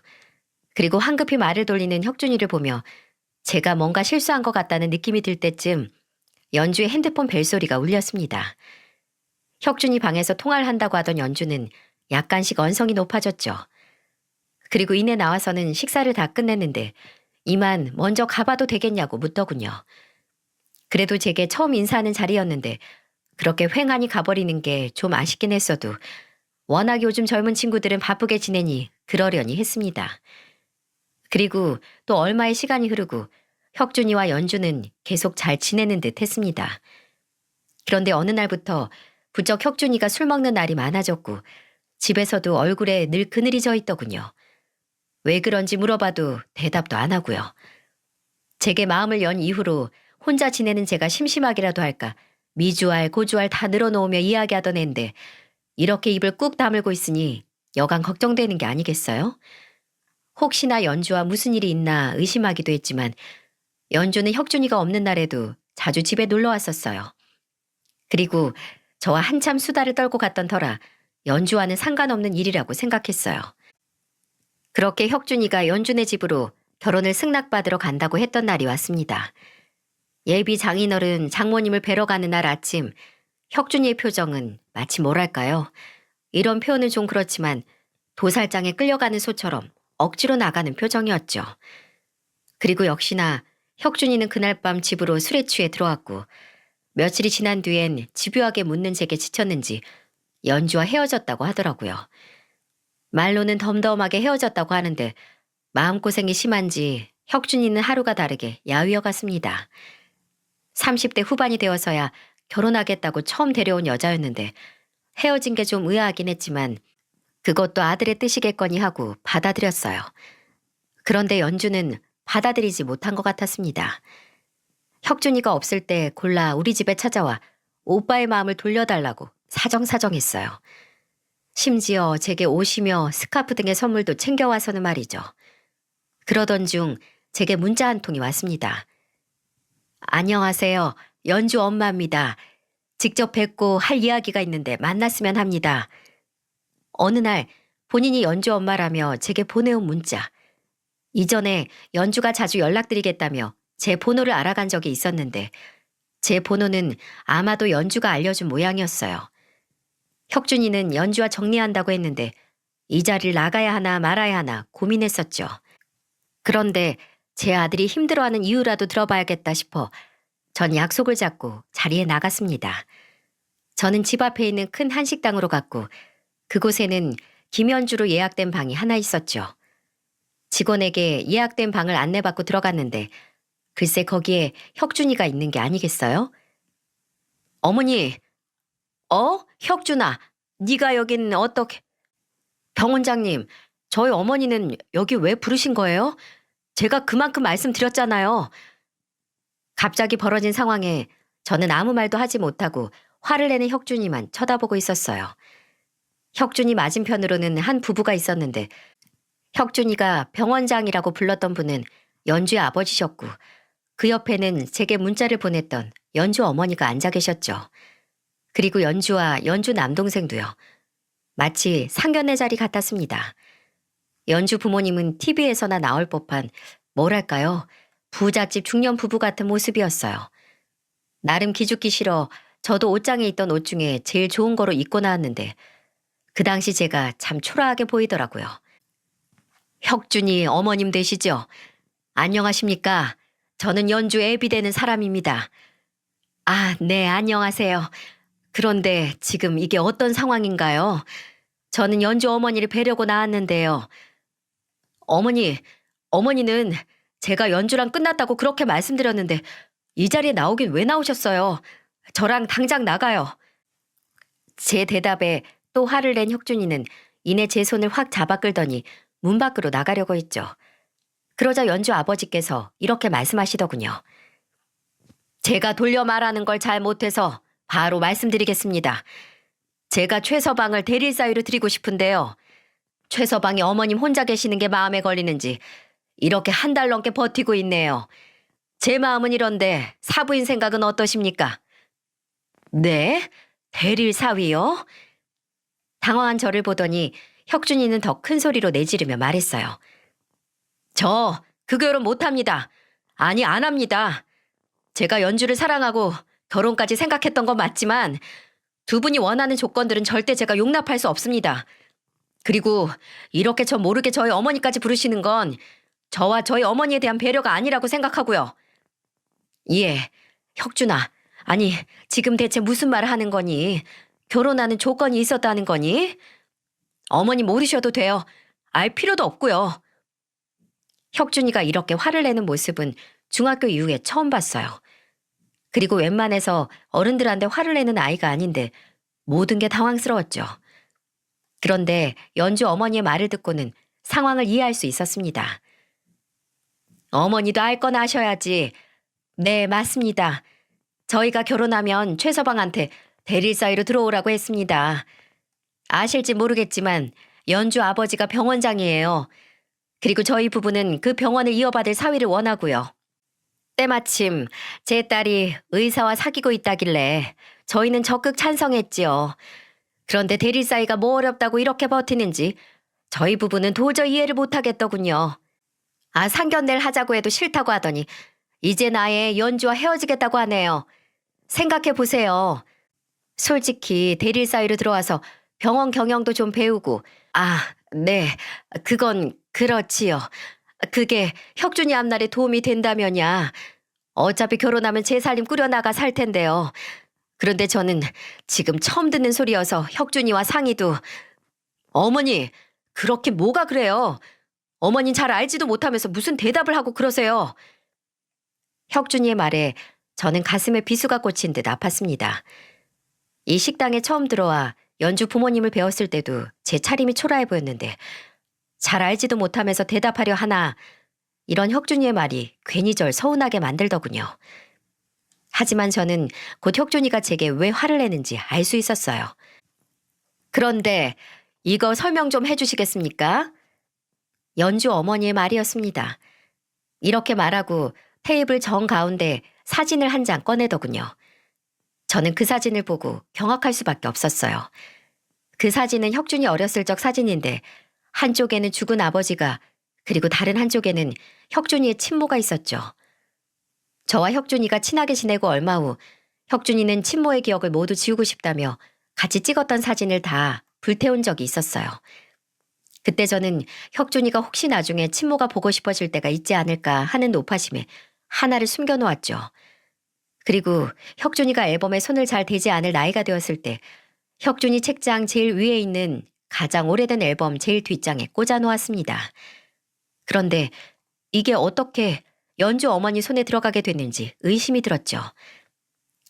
S1: 그리고 황급히 말을 돌리는 혁준이를 보며 제가 뭔가 실수한 것 같다는 느낌이 들 때쯤 연주의 핸드폰 벨소리가 울렸습니다. 혁준이 방에서 통화를 한다고 하던 연주는 약간씩 언성이 높아졌죠. 그리고 이내 나와서는 식사를 다 끝냈는데 이만 먼저 가봐도 되겠냐고 묻더군요. 그래도 제게 처음 인사하는 자리였는데 그렇게 횡하니 가버리는 게 좀 아쉽긴 했어도 워낙 요즘 젊은 친구들은 바쁘게 지내니 그러려니 했습니다. 그리고 또 얼마의 시간이 흐르고 혁준이와 연주는 계속 잘 지내는 듯 했습니다. 그런데 어느 날부터 부쩍 혁준이가 술 먹는 날이 많아졌고 집에서도 얼굴에 늘 그늘이 져 있더군요. 왜 그런지 물어봐도 대답도 안 하고요. 제게 마음을 연 이후로 혼자 지내는 제가 심심하기라도 할까 미주알 고주알 다 늘어놓으며 이야기하던 앤데 이렇게 입을 꾹 다물고 있으니 여간 걱정되는 게 아니겠어요? 혹시나 연주와 무슨 일이 있나 의심하기도 했지만 연주는 혁준이가 없는 날에도 자주 집에 놀러 왔었어요. 그리고 저와 한참 수다를 떨고 갔던 터라 연주와는 상관없는 일이라고 생각했어요. 그렇게 혁준이가 연준의 집으로 결혼을 승낙받으러 간다고 했던 날이 왔습니다. 예비 장인어른 장모님을 뵈러 가는 날 아침 혁준이의 표정은 마치 뭐랄까요? 이런 표현은 좀 그렇지만 도살장에 끌려가는 소처럼 억지로 나가는 표정이었죠. 그리고 역시나 혁준이는 그날 밤 집으로 술에 취해 들어왔고 며칠이 지난 뒤엔 집요하게 묻는 제게 지쳤는지 연주와 헤어졌다고 하더라고요. 말로는 덤덤하게 헤어졌다고 하는데 마음고생이 심한지 혁준이는 하루가 다르게 야위어 갔습니다. 30대 후반이 되어서야 결혼하겠다고 처음 데려온 여자였는데 헤어진 게 좀 의아하긴 했지만 그것도 아들의 뜻이겠거니 하고 받아들였어요. 그런데 연주는 받아들이지 못한 것 같았습니다. 혁준이가 없을 때 골라 우리 집에 찾아와 오빠의 마음을 돌려달라고 사정사정했어요. 심지어 제게 옷이며 스카프 등의 선물도 챙겨와서는 말이죠. 그러던 중 제게 문자 한 통이 왔습니다. 안녕하세요. 연주 엄마입니다. 직접 뵙고 할 이야기가 있는데 만났으면 합니다. 어느 날 본인이 연주 엄마라며 제게 보내온 문자. 이전에 연주가 자주 연락드리겠다며 제 번호를 알아간 적이 있었는데 제 번호는 아마도 연주가 알려준 모양이었어요. 혁준이는 연주와 정리한다고 했는데 이 자리를 나가야 하나 말아야 하나 고민했었죠. 그런데 제 아들이 힘들어하는 이유라도 들어봐야겠다 싶어 전 약속을 잡고 자리에 나갔습니다. 저는 집 앞에 있는 큰 한식당으로 갔고 그곳에는 김연주로 예약된 방이 하나 있었죠. 직원에게 예약된 방을 안내받고 들어갔는데 글쎄 거기에 혁준이가 있는 게 아니겠어요? 어머니, 혁준아, 네가 여긴 어떻게... 병 원장님, 저희 어머니는 여기 왜 부르신 거예요? 제가 그만큼 말씀드렸잖아요. 갑자기 벌어진 상황에 저는 아무 말도 하지 못하고 화를 내는 혁준이만 쳐다보고 있었어요. 혁준이 맞은편으로는 한 부부가 있었는데 혁준이가 병원장이라고 불렀던 분은 연주의 아버지셨고 그 옆에는 제게 문자를 보냈던 연주 어머니가 앉아 계셨죠. 그리고 연주와 연주 남동생도요. 마치 상견례 자리 같았습니다. 연주 부모님은 TV에서나 나올 법한 뭐랄까요? 부잣집 중년 부부 같은 모습이었어요. 나름 기죽기 싫어 저도 옷장에 있던 옷 중에 제일 좋은 거로 입고 나왔는데 그 당시 제가 참 초라하게 보이더라고요. 혁준이 어머님 되시죠? 안녕하십니까. 저는 연주 앱이 되는 사람입니다. 아, 네, 안녕하세요. 그런데 지금 이게 어떤 상황인가요? 저는 연주 어머니를 뵈려고 나왔는데요. 어머니, 어머니는 제가 연주랑 끝났다고 그렇게 말씀드렸는데 이 자리에 나오긴 왜 나오셨어요? 저랑 당장 나가요. 제 대답에 또 화를 낸 혁준이는 이내 제 손을 확 잡아 끌더니 문 밖으로 나가려고 했죠. 그러자 연주 아버지께서 이렇게 말씀하시더군요. 제가 돌려 말하는 걸 잘 못해서 바로 말씀드리겠습니다. 제가 최서방을 대릴 사유로 드리고 싶은데요. 최서방이 어머님 혼자 계시는 게 마음에 걸리는지 이렇게 한 달 넘게 버티고 있네요. 제 마음은 이런데 사부인 생각은 어떠십니까? 네? 대릴 사위요? 당황한 저를 보더니 혁준이는 더 큰 소리로 내지르며 말했어요. 저 그 결혼 못합니다. 아니, 안 합니다. 제가 연주를 사랑하고 결혼까지 생각했던 건 맞지만 두 분이 원하는 조건들은 절대 제가 용납할 수 없습니다. 그리고 이렇게 저 모르게 저희 어머니까지 부르시는 건 저와 저희 어머니에 대한 배려가 아니라고 생각하고요. 예, 혁준아. 아니, 지금 대체 무슨 말을 하는 거니? 결혼하는 조건이 있었다는 거니? 어머니 모르셔도 돼요. 알 필요도 없고요. 혁준이가 이렇게 화를 내는 모습은 중학교 이후에 처음 봤어요. 그리고 웬만해서 어른들한테 화를 내는 아이가 아닌데 모든 게 당황스러웠죠. 그런데 연주 어머니의 말을 듣고는 상황을 이해할 수 있었습니다. 어머니도 알 건 아셔야지. 네, 맞습니다. 저희가 결혼하면 최서방한테 대릴 사이로 들어오라고 했습니다. 아실지 모르겠지만 연주 아버지가 병원장이에요. 그리고 저희 부부는 그 병원을 이어받을 사위를 원하고요. 때마침 제 딸이 의사와 사귀고 있다길래 저희는 적극 찬성했지요. 그런데 대릴 사이가 뭐 어렵다고 이렇게 버티는지 저희 부부는 도저히 이해를 못하겠더군요. 아, 상견례를 하자고 해도 싫다고 하더니 이제 나의 연주와 헤어지겠다고 하네요. 생각해 보세요. 솔직히 대릴 사이로 들어와서 병원 경영도 좀 배우고 네, 그건 그렇지요. 그게 혁준이 앞날에 도움이 된다면야. 어차피 결혼하면 제 살림 꾸려나가 살 텐데요. 그런데 저는 지금 처음 듣는 소리여서 혁준이와 상의도. 어머니, 그렇게 뭐가 그래요? 어머닌 잘 알지도 못하면서 무슨 대답을 하고 그러세요? 혁준이의 말에 저는 가슴에 비수가 꽂힌 듯 아팠습니다. 이 식당에 처음 들어와 연주 부모님을 배웠을 때도 제 차림이 초라해 보였는데 잘 알지도 못하면서 대답하려 하나 이런 혁준이의 말이 괜히 절 서운하게 만들더군요. 하지만 저는 곧 혁준이가 제게 왜 화를 내는지 알 수 있었어요. 그런데 이거 설명 좀 해주시겠습니까? 연주 어머니의 말이었습니다. 이렇게 말하고 테이블 정 가운데 사진을 한 장 꺼내더군요. 저는 그 사진을 보고 경악할 수밖에 없었어요. 그 사진은 혁준이 어렸을 적 사진인데 한쪽에는 죽은 아버지가 그리고 다른 한쪽에는 혁준이의 친모가 있었죠. 저와 혁준이가 친하게 지내고 얼마 후 혁준이는 친모의 기억을 모두 지우고 싶다며 같이 찍었던 사진을 다 불태운 적이 있었어요. 그때 저는 혁준이가 혹시 나중에 친모가 보고 싶어질 때가 있지 않을까 하는 노파심에 하나를 숨겨놓았죠. 그리고 혁준이가 앨범에 손을 잘 대지 않을 나이가 되었을 때 혁준이 책장 제일 위에 있는 가장 오래된 앨범 제일 뒷장에 꽂아놓았습니다. 그런데 이게 어떻게 연주 어머니 손에 들어가게 됐는지 의심이 들었죠.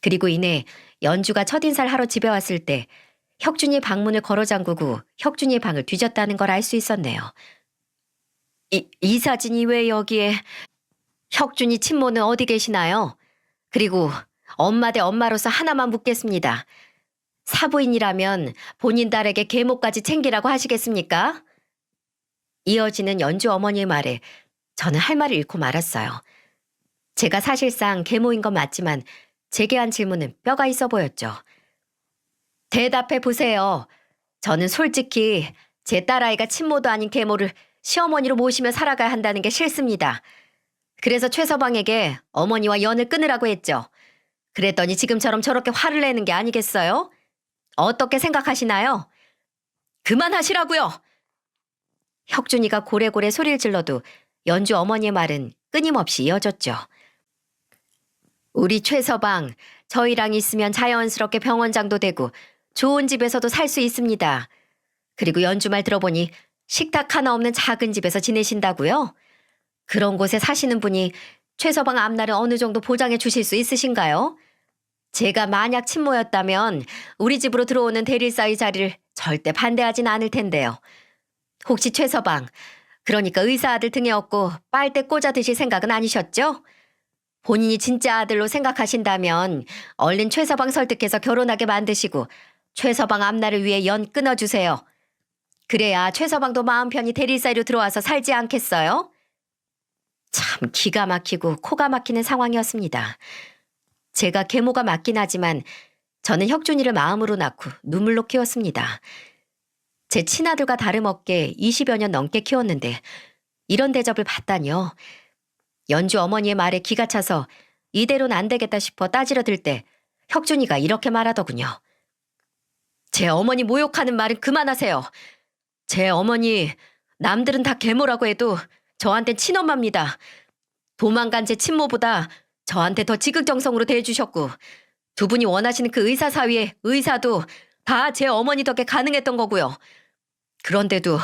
S1: 그리고 이내 연주가 첫인사를 하러 집에 왔을 때 혁준이의 방문을 걸어 잠그고 혁준이의 방을 뒤졌다는 걸 알 수 있었네요. 이 사진이 왜 여기에? 혁준이 친모는 어디 계시나요? 그리고 엄마 대 엄마로서 하나만 묻겠습니다. 사부인이라면 본인 딸에게 계모까지 챙기라고 하시겠습니까? 이어지는 연주 어머니의 말에 저는 할 말을 잃고 말았어요. 제가 사실상 계모인 건 맞지만 제게 한 질문은 뼈가 있어 보였죠. 대답해 보세요. 저는 솔직히 제 딸아이가 친모도 아닌 계모를 시어머니로 모시며 살아가야 한다는 게 싫습니다. 그래서 최서방에게 어머니와 연을 끊으라고 했죠. 그랬더니 지금처럼 저렇게 화를 내는 게 아니겠어요? 어떻게 생각하시나요? 그만하시라고요! 혁준이가 고래고래 소리를 질러도 연주 어머니의 말은 끊임없이 이어졌죠. 우리 최서방, 저희랑 있으면 자연스럽게 병원장도 되고 좋은 집에서도 살 수 있습니다. 그리고 연주 말 들어보니 식탁 하나 없는 작은 집에서 지내신다고요? 그런 곳에 사시는 분이 최서방 앞날을 어느 정도 보장해 주실 수 있으신가요? 제가 만약 친모였다면 우리 집으로 들어오는 대릴사의 자리를 절대 반대하진 않을 텐데요. 혹시 최서방, 그러니까 의사 아들 등에 업고 빨대 꽂아 드실 생각은 아니셨죠? 본인이 진짜 아들로 생각하신다면 얼른 최서방 설득해서 결혼하게 만드시고 최서방 앞날을 위해 연 끊어주세요. 그래야 최서방도 마음 편히 대릴사이로 들어와서 살지 않겠어요? 참 기가 막히고 코가 막히는 상황이었습니다. 제가 계모가 맞긴 하지만 저는 혁준이를 마음으로 낳고 눈물로 키웠습니다. 제 친아들과 다름없게 20여 년 넘게 키웠는데 이런 대접을 받다니요. 연주 어머니의 말에 기가 차서 이대로는 안 되겠다 싶어 따지러 들 때 혁준이가 이렇게 말하더군요. 제 어머니 모욕하는 말은 그만하세요. 제 어머니 남들은 다 계모라고 해도 저한텐 친엄마입니다. 도망간 제 친모보다 저한테 더 지극정성으로 대해주셨고 두 분이 원하시는 그 의사 사위의 의사도 다 제 어머니 덕에 가능했던 거고요. 그런데도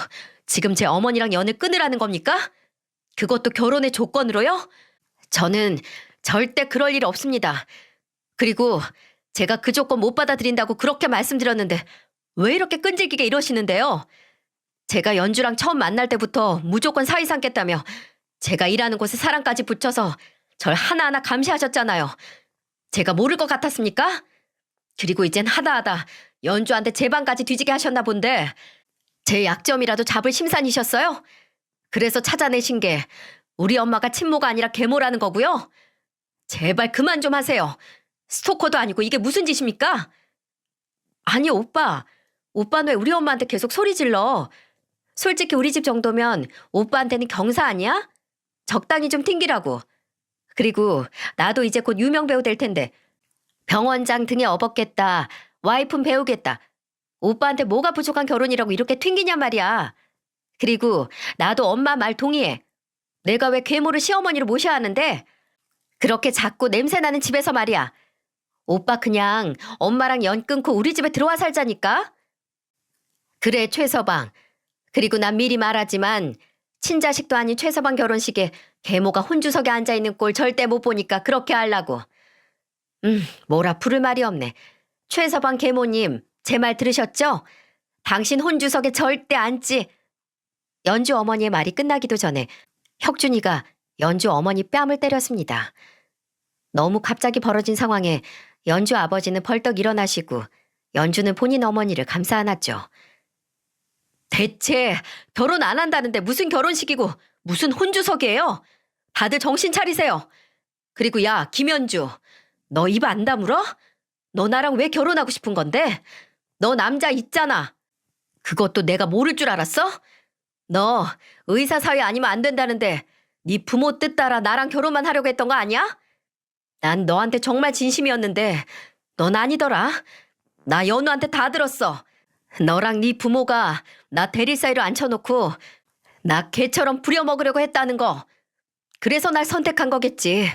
S1: 지금 제 어머니랑 연을 끊으라는 겁니까? 그것도 결혼의 조건으로요? 저는 절대 그럴 일 없습니다. 그리고 제가 그 조건 못 받아들인다고 그렇게 말씀드렸는데 왜 이렇게 끈질기게 이러시는데요? 제가 연주랑 처음 만날 때부터 무조건 사위 삼겠다며 제가 일하는 곳에 사랑까지 붙여서 절 하나하나 감시하셨잖아요. 제가 모를 것 같았습니까? 그리고 이젠 하다하다 연주한테 제 방까지 뒤지게 하셨나 본데 제 약점이라도 잡을 심산이셨어요? 그래서 찾아내신 게 우리 엄마가 친모가 아니라 계모라는 거고요. 제발 그만 좀 하세요. 스토커도 아니고 이게 무슨 짓입니까? 아니 오빠. 오빠는 왜 우리 엄마한테 계속 소리 질러? 솔직히 우리 집 정도면 오빠한테는 경사 아니야? 적당히 좀 튕기라고. 그리고 나도 이제 곧 유명 배우 될 텐데 병원장 등에 업었겠다. 와이프는 배우겠다. 오빠한테 뭐가 부족한 결혼이라고 이렇게 튕기냔 말이야. 그리고 나도 엄마 말 동의해. 내가 왜 계모를 시어머니로 모셔야 하는데 그렇게 작고 냄새나는 집에서 말이야. 오빠 그냥 엄마랑 연 끊고 우리 집에 들어와 살자니까. 그래 최서방. 그리고 난 미리 말하지만 친자식도 아닌 최서방 결혼식에 계모가 혼주석에 앉아있는 꼴 절대 못 보니까 그렇게 하려고. 뭐라 부를 말이 없네. 최서방 계모님 제 말 들으셨죠? 당신 혼주석에 절대 앉지. 연주 어머니의 말이 끝나기도 전에 혁준이가 연주 어머니 뺨을 때렸습니다. 너무 갑자기 벌어진 상황에 연주 아버지는 벌떡 일어나시고 연주는 본인 어머니를 감싸 안았죠. 대체 결혼 안 한다는데 무슨 결혼식이고 무슨 혼주석이에요? 다들 정신 차리세요. 그리고 야 김연주, 너 입 안 다물어? 너 나랑 왜 결혼하고 싶은 건데? 너 남자 있잖아. 그것도 내가 모를 줄 알았어? 너 의사 사위 아니면 안 된다는데 네 부모 뜻 따라 나랑 결혼만 하려고 했던 거 아니야? 난 너한테 정말 진심이었는데 넌 아니더라. 나 연우한테 다 들었어. 너랑 네 부모가 나 대리사이로 앉혀놓고 나 개처럼 부려먹으려고 했다는 거. 그래서 날 선택한 거겠지.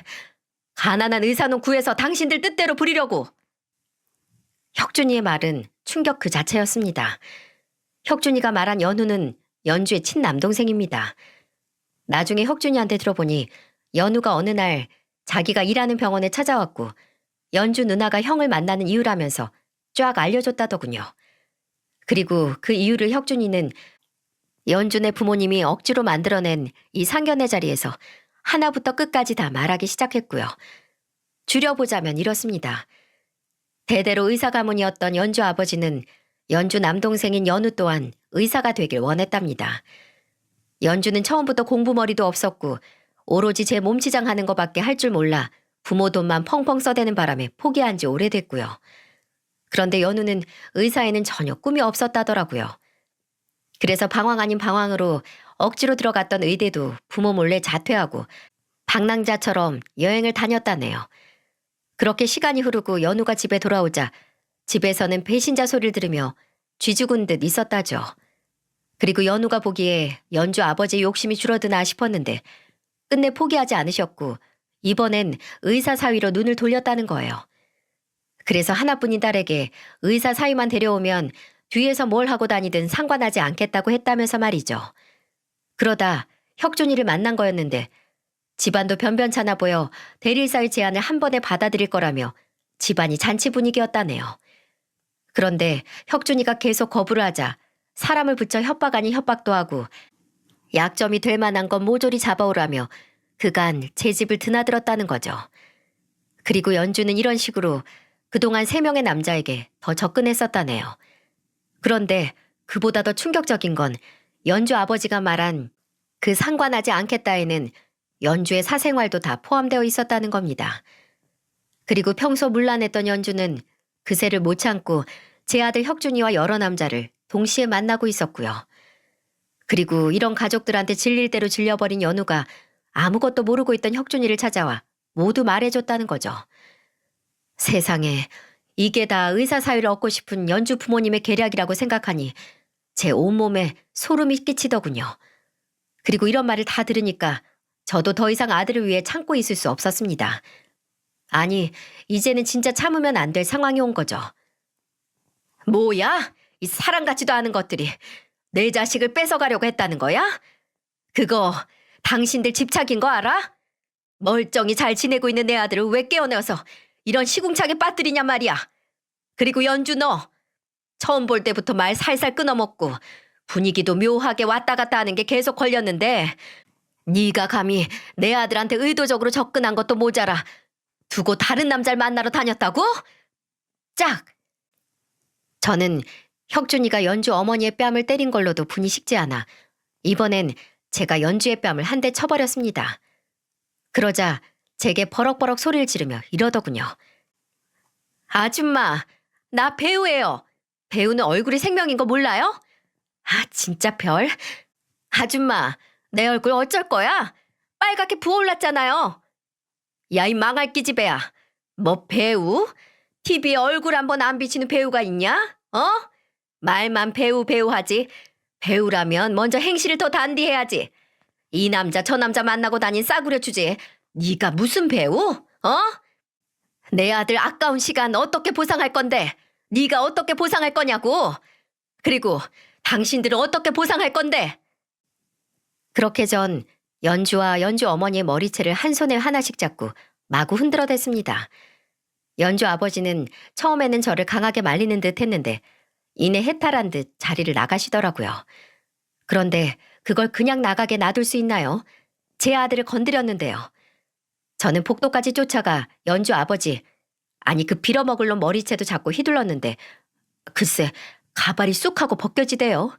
S1: 가난한 의사놈 구해서 당신들 뜻대로 부리려고. 혁준이의 말은 충격 그 자체였습니다. 혁준이가 말한 연우는 연주의 친남동생입니다. 나중에 혁준이한테 들어보니 연우가 어느 날 자기가 일하는 병원에 찾아왔고 연주 누나가 형을 만나는 이유라면서 쫙 알려줬다더군요. 그리고 그 이유를 혁준이는 연준의 부모님이 억지로 만들어낸 이 상견례 자리에서 하나부터 끝까지 다 말하기 시작했고요. 줄여보자면 이렇습니다. 대대로 의사 가문이었던 연주 아버지는 연주 남동생인 연우 또한 의사가 되길 원했답니다. 연주는 처음부터 공부머리도 없었고 오로지 제 몸치장하는 것밖에 할 줄 몰라 부모 돈만 펑펑 써대는 바람에 포기한 지 오래됐고요. 그런데 연우는 의사에는 전혀 꿈이 없었다더라고요. 그래서 방황 아닌 방황으로 억지로 들어갔던 의대도 부모 몰래 자퇴하고 방랑자처럼 여행을 다녔다네요. 그렇게 시간이 흐르고 연우가 집에 돌아오자 집에서는 배신자 소리를 들으며 쥐죽은 듯 있었다죠. 그리고 연우가 보기에 연주 아버지의 욕심이 줄어드나 싶었는데 끝내 포기하지 않으셨고 이번엔 의사 사위로 눈을 돌렸다는 거예요. 그래서 하나뿐인 딸에게 의사 사위만 데려오면 뒤에서 뭘 하고 다니든 상관하지 않겠다고 했다면서 말이죠. 그러다 혁준이를 만난 거였는데 집안도 변변찮아 보여 대릴사의 제안을 한 번에 받아들일 거라며 집안이 잔치 분위기였다네요. 그런데 혁준이가 계속 거부를 하자 사람을 붙여 협박 아닌 협박도 하고 약점이 될 만한 건 모조리 잡아오라며 그간 제 집을 드나들었다는 거죠. 그리고 연주는 이런 식으로 그동안 3명의 남자에게 더 접근했었다네요. 그런데 그보다 더 충격적인 건 연주 아버지가 말한 그 상관하지 않겠다에는 연주의 사생활도 다 포함되어 있었다는 겁니다. 그리고 평소 문란했던 연주는 그새를 못 참고 제 아들 혁준이와 여러 남자를 동시에 만나고 있었고요. 그리고 이런 가족들한테 질릴 대로 질려버린 연우가 아무것도 모르고 있던 혁준이를 찾아와 모두 말해줬다는 거죠. 세상에 이게 다 의사 사위를 얻고 싶은 연주 부모님의 계략이라고 생각하니 제 온몸에 소름이 끼치더군요. 그리고 이런 말을 다 들으니까 저도 더 이상 아들을 위해 참고 있을 수 없었습니다. 아니, 이제는 진짜 참으면 안 될 상황이 온 거죠. 뭐야? 이 사람 같지도 않은 것들이 내 자식을 뺏어가려고 했다는 거야? 그거 당신들 집착인 거 알아? 멀쩡히 잘 지내고 있는 내 아들을 왜 깨어내어서 이런 시궁창에 빠뜨리냔 말이야. 그리고 연주 너 처음 볼 때부터 말 살살 끊어먹고 분위기도 묘하게 왔다 갔다 하는 게 계속 걸렸는데 네가 감히 내 아들한테 의도적으로 접근한 것도 모자라 두고 다른 남자를 만나러 다녔다고? 짝! 저는 혁준이가 연주 어머니의 뺨을 때린 걸로도 분이 식지 않아 이번엔 제가 연주의 뺨을 한 대 쳐버렸습니다. 그러자 제게 버럭버럭 소리를 지르며 이러더군요. 아줌마, 나 배우예요. 배우는 얼굴이 생명인 거 몰라요? 아, 진짜 별. 아줌마, 내 얼굴 어쩔 거야? 빨갛게 부어올랐잖아요. 야, 이 망할 기집애야. 뭐 배우? TV에 얼굴 한 번 안 비치는 배우가 있냐? 어? 말만 배우 하지. 배우라면 먼저 행실을 더 단디해야지. 이 남자 저 남자 만나고 다닌 싸구려 주제에 네가 무슨 배우? 어? 내 아들 아까운 시간 어떻게 보상할 건데? 네가 어떻게 보상할 거냐고? 그리고 당신들은 어떻게 보상할 건데? 그렇게 전 연주와 연주 어머니의 머리채를 한 손에 하나씩 잡고 마구 흔들어댔습니다. 연주 아버지는 처음에는 저를 강하게 말리는 듯 했는데 이내 해탈한 듯 자리를 나가시더라고요. 그런데 그걸 그냥 나가게 놔둘 수 있나요? 제 아들을 건드렸는데요. 저는 복도까지 쫓아가 연주 아버지, 아니 그 빌어먹을 놈 머리채도 잡고 휘둘렀는데 글쎄 가발이 쑥 하고 벗겨지대요.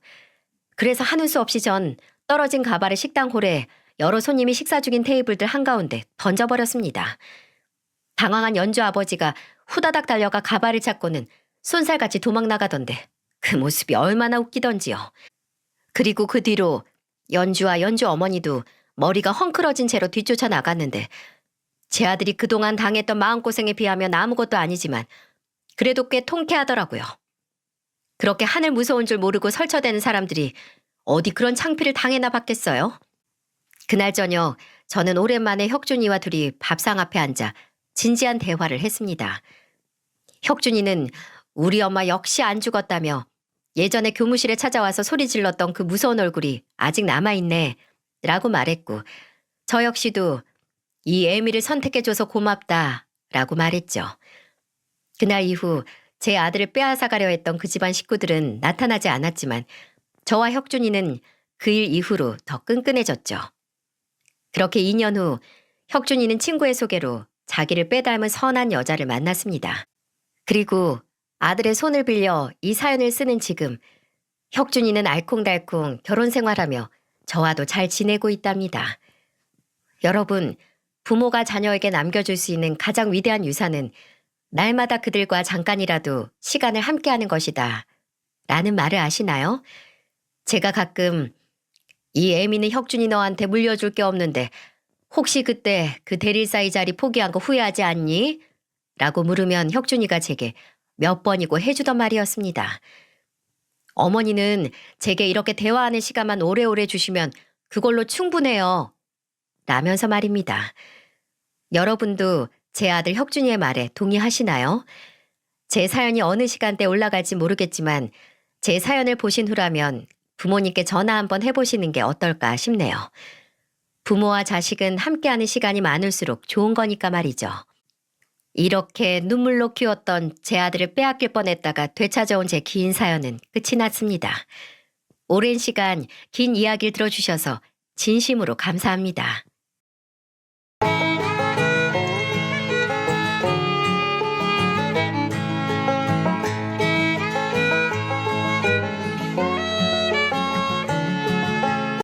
S1: 그래서 하는 수 없이 전 떨어진 가발을 식당 홀에 여러 손님이 식사 중인 테이블들 한가운데 던져버렸습니다. 당황한 연주 아버지가 후다닥 달려가 가발을 찾고는 쏜살같이 도망나가던데 그 모습이 얼마나 웃기던지요. 그리고 그 뒤로 연주와 연주 어머니도 머리가 헝클어진 채로 뒤쫓아 나갔는데 제 아들이 그동안 당했던 마음고생에 비하면 아무것도 아니지만 그래도 꽤 통쾌하더라고요. 그렇게 하늘 무서운 줄 모르고 설쳐대는 사람들이 어디 그런 창피를 당해나 봤겠어요? 그날 저녁 저는 오랜만에 혁준이와 둘이 밥상 앞에 앉아 진지한 대화를 했습니다. 혁준이는 우리 엄마 역시 안 죽었다며 예전에 교무실에 찾아와서 소리 질렀던 그 무서운 얼굴이 아직 남아있네 라고 말했고 저 역시도 이 애미를 선택해줘서 고맙다 라고 말했죠. 그날 이후 제 아들을 빼앗아가려 했던 그 집안 식구들은 나타나지 않았지만 저와 혁준이는 그 일 이후로 더 끈끈해졌죠. 그렇게 2년 후 혁준이는 친구의 소개로 자기를 빼닮은 선한 여자를 만났습니다. 그리고 아들의 손을 빌려 이 사연을 쓰는 지금 혁준이는 알콩달콩 결혼 생활하며 저와도 잘 지내고 있답니다. 여러분, 부모가 자녀에게 남겨줄 수 있는 가장 위대한 유산은 날마다 그들과 잠깐이라도 시간을 함께하는 것이다. 라는 말을 아시나요? 제가 가끔 이 애미는 혁준이 너한테 물려줄 게 없는데 혹시 그때 그 대릴사이 자리 포기한 거 후회하지 않니? 라고 물으면 혁준이가 제게 몇 번이고 해주던 말이었습니다. 어머니는 제게 이렇게 대화하는 시간만 오래오래 주시면 그걸로 충분해요. 라면서 말입니다. 여러분도 제 아들 혁준이의 말에 동의하시나요? 제 사연이 어느 시간대에 올라갈지 모르겠지만 제 사연을 보신 후라면 부모님께 전화 한번 해보시는 게 어떨까 싶네요. 부모와 자식은 함께하는 시간이 많을수록 좋은 거니까 말이죠. 이렇게 눈물로 키웠던 제 아들을 빼앗길 뻔했다가 되찾아온 제 긴 사연은 끝이 났습니다. 오랜 시간 긴 이야기를 들어주셔서 진심으로 감사합니다.